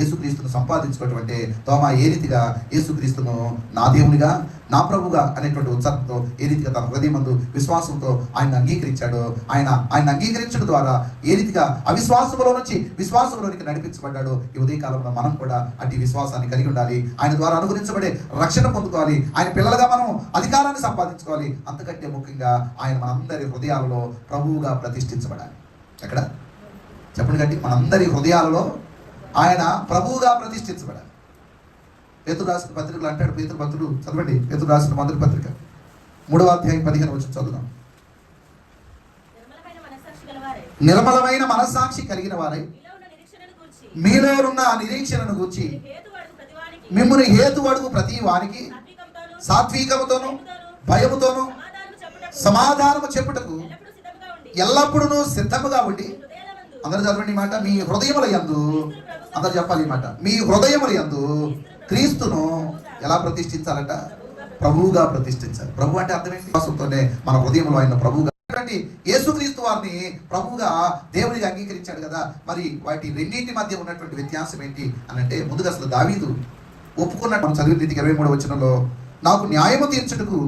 యేసుక్రీస్తును సంపాదించుకోవటం అంటే తోమా ఏ రీతిగా యేసుక్రీస్తును నా దేవునిగా నా ప్రభుగా అనేటువంటి ఉత్సాహంతో ఏ రీతిగా తన హృదయమందు విశ్వాసంతో ఆయన అంగీకరించాడో, ఆయన అంగీకరించడం ద్వారా ఏ రీతిగా అవిశ్వాసంలో నుంచి విశ్వాసంలోనికి నడిపించబడ్డాడో, ఈ ఉదయకాలంలో మనం కూడా అటు విశ్వాసాన్ని కలిగి ఉండాలి. ఆయన ద్వారా అనుగ్రహించబడే రక్షణ పొందుకోవాలి. ఆయన పిల్లలుగా మనం అధికారాన్ని సంపాదించుకోవాలి. అంతకంటే ముఖ్యంగా ఆయన మనందరి హృదయాలలో ప్రభువుగా ప్రతిష్ఠించబడాలి. ఎక్కడ చెప్పండి గట్టి, మనందరి హృదయాలలో ఆయన ప్రభువుగా ప్రతిష్ఠించబడాలి. పేతురు రాసిన పత్రికలు అంటాడు, పేతురు భక్తుడు చదవండి, పేతురు రాసిన మొదటి పత్రిక 3వ అధ్యాయం 15 వచ్చి చదువుదాం. నిర్మలమైన మనస్సాక్షి కలిగిన వారై మీలో ఉన్న నిరీక్షణను గూర్చి మిమ్ముని హేతు అడుగు ప్రతి వారికి సాత్వికముతోను భయముతోను సమాధానము చెప్పుటకు ఎల్లప్పుడూ సిద్ధముగా ఉండి, అందరూ చదవండి ఈ మాట, మీ హృదయముల యందు, అందరూ చెప్పాలి ఈ మాట, మీ హృదయముల యందు క్రీస్తును ఎలా ప్రతిష్ఠించాలట? ప్రభువుగా ప్రతిష్ఠించాలి. ప్రభు అంటే అర్థం ఏంటి? విశ్వాసంతోనే మన హృదయంలో ఆయన ప్రభువుగా, యేసుక్రీస్తు వారిని ప్రభువుగా దేవునిగా అంగీకరించాడు కదా. మరి వాటి రెండింటి మధ్య ఉన్నటువంటి వ్యత్యాసం ఏంటి అని అంటే, ముందుగా అసలు దావీదు ఒప్పుకున్నట్టు మనం చదివిన రీతికి 23వ వచనంలో, నాకు న్యాయము తీర్చుటకు